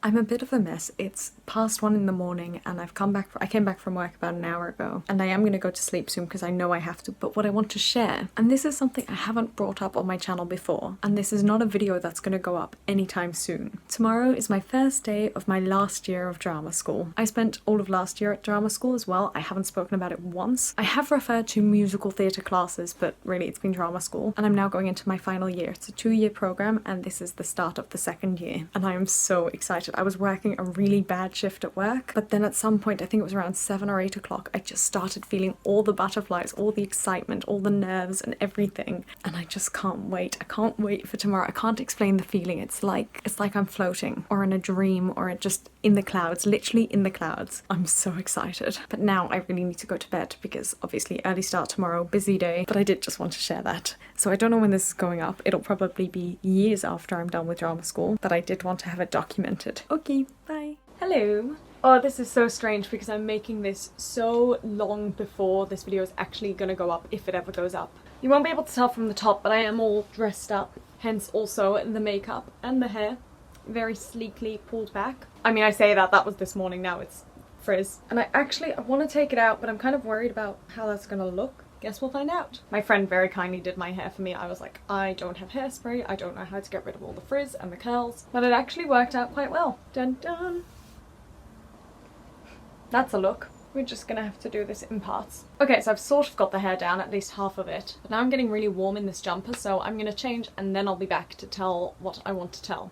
I'm a bit of a mess. It's past 1 in the morning and I came back from work about an hour ago, and I am going to go to sleep soon because I know I have to. But what I want to share, and this is something I haven't brought up on my channel before, and this is not a video that's going to go up anytime soon. Tomorrow is my first day of my last year of drama school. I spent all of last year at drama school as well. I haven't spoken about it once. I have referred to musical theatre classes, but really it's been drama school, and I'm now going into my final year. It's a 2-year program and this is the start of the second year, and I am so excited. I was working a really bad shift at work, but then at some point, I think it was around 7 or 8 o'clock, I just started feeling all the butterflies, all the excitement, all the nerves and everything, and I just can't wait. I can't wait for tomorrow. I can't explain the feeling. It's like I'm floating or in a dream or just in the clouds, literally in the clouds. I'm so excited. But now I really need to go to bed because obviously early start tomorrow, busy day, but I did just want to share that. So I don't know when this is going up. It'll probably be years after I'm done with drama school, but I did want to have it documented. Okay, bye. Hello. Oh, this is so strange because I'm making this so long before this video is actually gonna go up, if it ever goes up. You won't be able to tell from the top, but I am all dressed up, hence also the makeup and the hair. Very sleekly pulled back. I mean, I say that was this morning, now it's frizz. And I want to take it out, but I'm kind of worried about how that's gonna look. Guess we'll find out. My friend very kindly did my hair for me. I was like, I don't have hairspray, I don't know how to get rid of all the frizz and the curls, but it actually worked out quite well. Dun dun! That's a look. We're just gonna have to do this in parts. Okay, so I've sort of got the hair down, at least half of it, but now I'm getting really warm in this jumper, so I'm gonna change and then I'll be back to tell what I want to tell.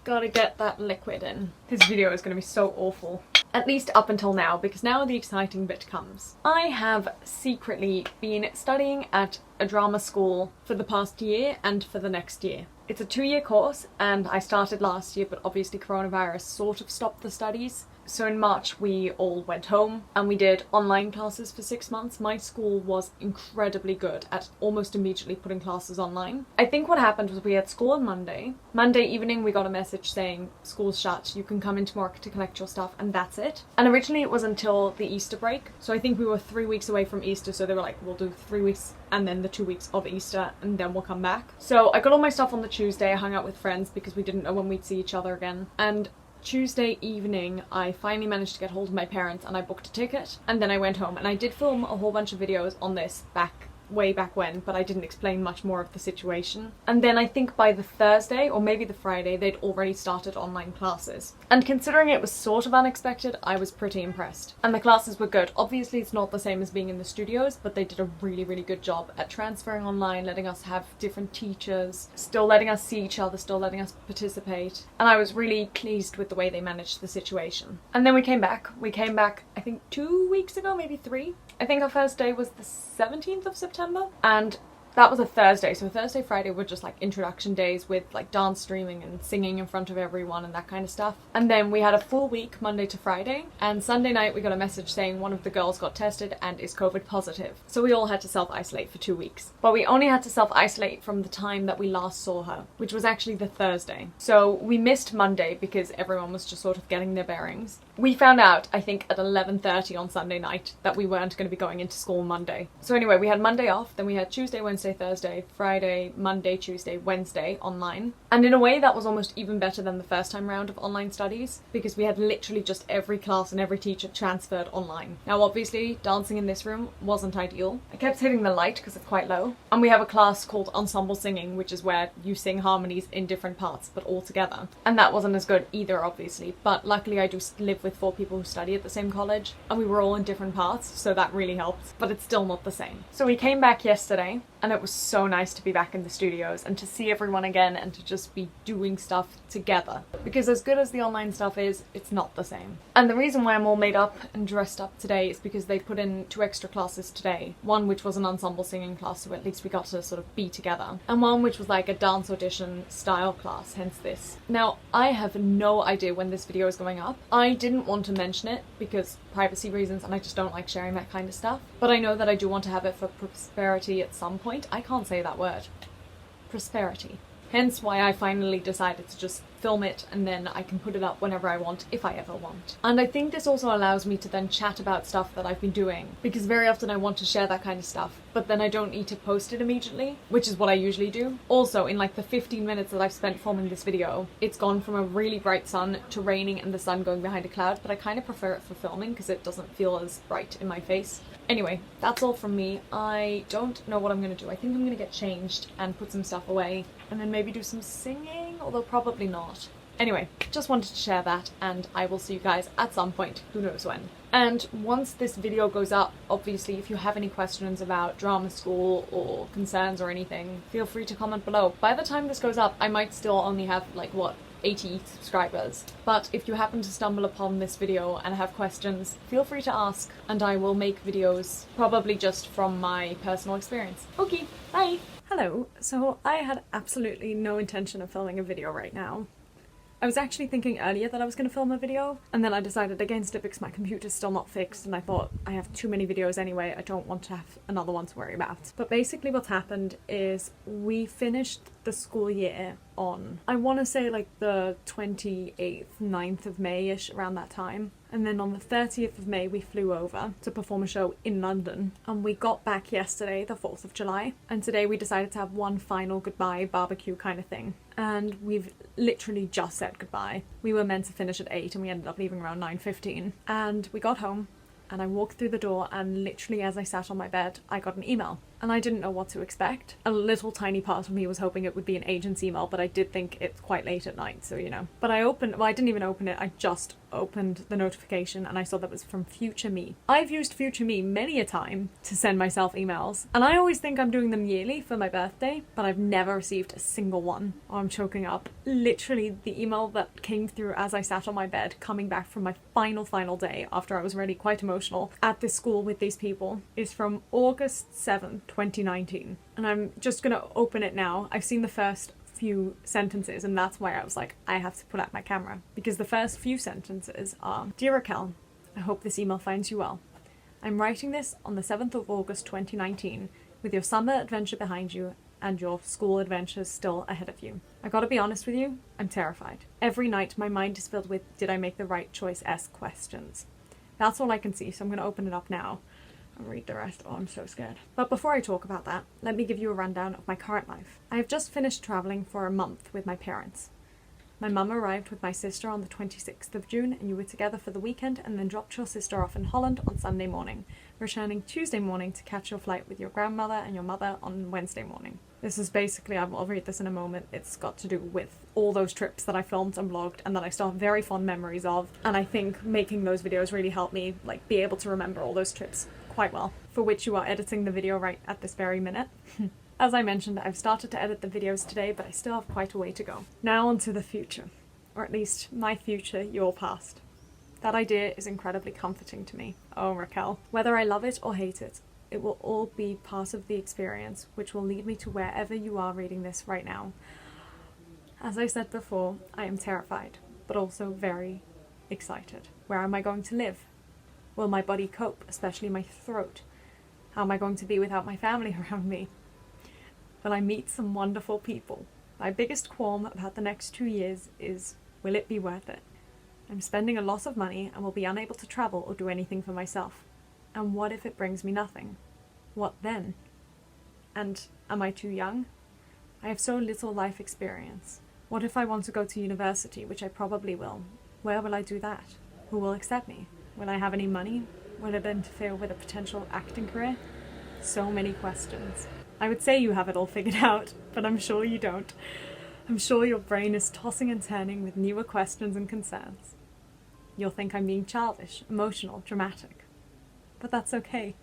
Gotta get that liquid in. This video is gonna be so awful. At least up until now, because now the exciting bit comes. I have secretly been studying at a drama school for the past year and for the next year. It's a 2-year course and I started last year, but obviously coronavirus sort of stopped the studies. So in March we all went home and we did online classes for 6 months. My school was incredibly good at almost immediately putting classes online. I think what happened was we had school on Monday. Monday evening we got a message saying school's shut, you can come into work to collect your stuff, and that's it. And originally it was until the Easter break. So I think we were 3 weeks away from Easter, so they were like, we'll do 3 weeks and then the 2 weeks of Easter and then we'll come back. So I got all my stuff on the Tuesday. I hung out with friends because we didn't know when we'd see each other again. And Tuesday evening I finally managed to get hold of my parents and I booked a ticket, and then I went home and I did film a whole bunch of videos on this way back when, but I didn't explain much more of the situation. And then I think by the Thursday or maybe the Friday they'd already started online classes. And considering it was sort of unexpected, I was pretty impressed. And the classes were good. Obviously it's not the same as being in the studios, but they did a really, really good job at transferring online, letting us have different teachers, still letting us see each other, still letting us participate. And I was really pleased with the way they managed the situation. And then we came back. We came back I think 2 weeks ago, maybe 3. I think our first day was the 17th of September, and that was a Thursday, so Thursday, Friday were just like introduction days with like dance streaming and singing in front of everyone and that kind of stuff. And then we had a full week, Monday to Friday, and Sunday night we got a message saying one of the girls got tested and is COVID positive. So we all had to self-isolate for 2 weeks. But we only had to self-isolate from the time that we last saw her, which was actually the Thursday. So we missed Monday because everyone was just sort of getting their bearings. We found out, I think, at 11:30 on Sunday night that we weren't going to be going into school Monday. So anyway, we had Monday off, then we had Tuesday, Wednesday, Thursday, Friday, Monday, Tuesday, Wednesday online. And in a way that was almost even better than the first time round of online studies, because we had literally just every class and every teacher transferred online. Now obviously dancing in this room wasn't ideal. I kept hitting the light because it's quite low. And we have a class called ensemble singing, which is where you sing harmonies in different parts but all together. And that wasn't as good either, obviously, but luckily I do live with 4 people who study at the same college and we were all in different parts, so that really helped, but it's still not the same. So we came back yesterday and it was so nice to be back in the studios and to see everyone again and to just be doing stuff together, because as good as the online stuff is, it's not the same. And the reason why I'm all made up and dressed up today is because they put in 2 extra classes today. One which was an ensemble singing class, so at least we got to sort of be together, and one which was like a dance audition style class, hence this. Now I have no idea when this video is going up. I didn't want to mention it because privacy reasons and I just don't like sharing that kind of stuff, but I know that I do want to have it for prosperity at some point. I can't say that word. Prosperity. Hence why I finally decided to just film it, and then I can put it up whenever I want, if I ever want. And I think this also allows me to then chat about stuff that I've been doing, because very often I want to share that kind of stuff, but then I don't need to post it immediately, which is what I usually do. Also, in like the 15 minutes that I've spent filming this video, it's gone from a really bright sun to raining and the sun going behind a cloud, but I kind of prefer it for filming because it doesn't feel as bright in my face. Anyway, that's all from me. I don't know what I'm gonna do. I think I'm gonna get changed and put some stuff away, and then maybe do some singing, although probably not. Anyway, just wanted to share that, and I will see you guys at some point, who knows when. And once this video goes up, obviously, if you have any questions about drama school or concerns or anything, feel free to comment below. By the time this goes up, I might still only have, like, what, 80 subscribers. But if you happen to stumble upon this video and have questions, feel free to ask, and I will make videos probably just from my personal experience. Okay, bye! Hello, so I had absolutely no intention of filming a video right now. I was actually thinking earlier that I was going to film a video, and then I decided against it because my computer's still not fixed, and I thought I have too many videos anyway, I don't want to have another one to worry about. But basically what happened is we finished the school year on, I want to say like the 28th, 9th of May-ish, around that time. And then on the 30th of May we flew over to perform a show in London, and we got back yesterday, the 4th of July, and today we decided to have one final goodbye barbecue kind of thing. And we've literally just said goodbye. We were meant to finish at 8 and we ended up leaving around 9:15. And we got home and I walked through the door, and literally as I sat on my bed I got an email. And I didn't know what to expect. A little tiny part of me was hoping it would be an agent's email, but I did think it's quite late at night, so you know. But I didn't even open it, I just opened the notification and I saw that it was from Future Me. I've used Future Me many a time to send myself emails, and I always think I'm doing them yearly for my birthday, but I've never received a single one. Oh, I'm choking up. Literally the email that came through as I sat on my bed, coming back from my final day after I was already quite emotional at this school with these people, is from August 7th, 2019. And I'm just gonna open it now. I've seen the first few sentences, and that's why I was like, I have to pull out my camera, because the first few sentences are: Dear Raquel, I hope this email finds you well. I'm writing this on the 7th of August 2019 with your summer adventure behind you and your school adventures still ahead of you. I gotta be honest with you, I'm terrified. Every night my mind is filled with did I make the right choice-esque questions. That's all I can see, so I'm gonna open it up now and read the rest. Oh, I'm so scared. But before I talk about that, let me give you a rundown of my current life. I have just finished travelling for a month with my parents. My mum arrived with my sister on the 26th of June, and you were together for the weekend and then dropped your sister off in Holland on Sunday morning, returning Tuesday morning to catch your flight with your grandmother and your mother on Wednesday morning. This is basically, I'll read this in a moment, it's got to do with all those trips that I filmed and vlogged and that I still have very fond memories of, and I think making those videos really helped me like be able to remember all those trips quite well, for which you are editing the video right at this very minute. As I mentioned, I've started to edit the videos today, but I still have quite a way to go. Now on to the future. Or at least, my future, your past. That idea is incredibly comforting to me. Oh, Raquel. Whether I love it or hate it, it will all be part of the experience, which will lead me to wherever you are reading this right now. As I said before, I am terrified, but also very excited. Where am I going to live? Will my body cope, especially my throat? How am I going to be without my family around me? Will I meet some wonderful people? My biggest qualm about the next 2 years is, will it be worth it? I'm spending a lot of money and will be unable to travel or do anything for myself. And what if it brings me nothing? What then? And am I too young? I have so little life experience. What if I want to go to university, which I probably will? Where will I do that? Who will accept me? Will I have any money? Will it interfere with a potential acting career? So many questions. I would say you have it all figured out, but I'm sure you don't. I'm sure your brain is tossing and turning with newer questions and concerns. You'll think I'm being childish, emotional, dramatic. But that's okay.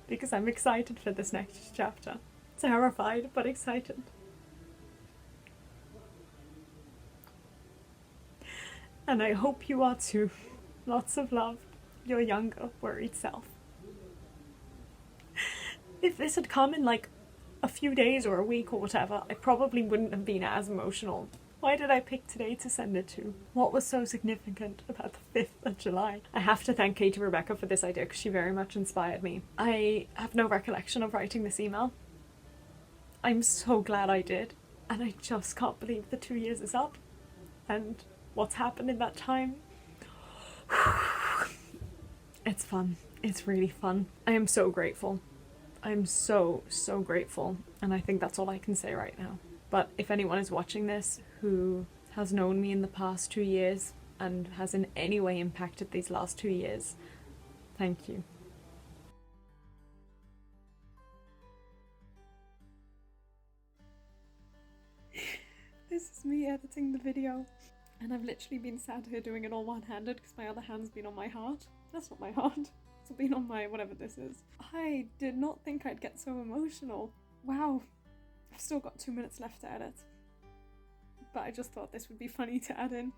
Because I'm excited for this next chapter. Terrified, but excited. And I hope you are too. Lots of love, your younger, worried self. If this had come in like a few days or a week or whatever, I probably wouldn't have been as emotional. Why did I pick today to send it to? What was so significant about the 5th of July? I have to thank Katie Rebecca for this idea because she very much inspired me. I have no recollection of writing this email. I'm so glad I did. And I just can't believe the 2 years is up and what's happened in that time. It's fun. It's really fun. I am so grateful. I'm so, so grateful. And I think that's all I can say right now. But if anyone is watching this who has known me in the past 2 years and has in any way impacted these last 2 years, thank you. This is me editing the video. And I've literally been sat here doing it all one-handed because my other hand's been on my heart. That's not my heart. It's been on my whatever this is. I did not think I'd get so emotional. Wow. I've still got 2 minutes left to edit. But I just thought this would be funny to add in.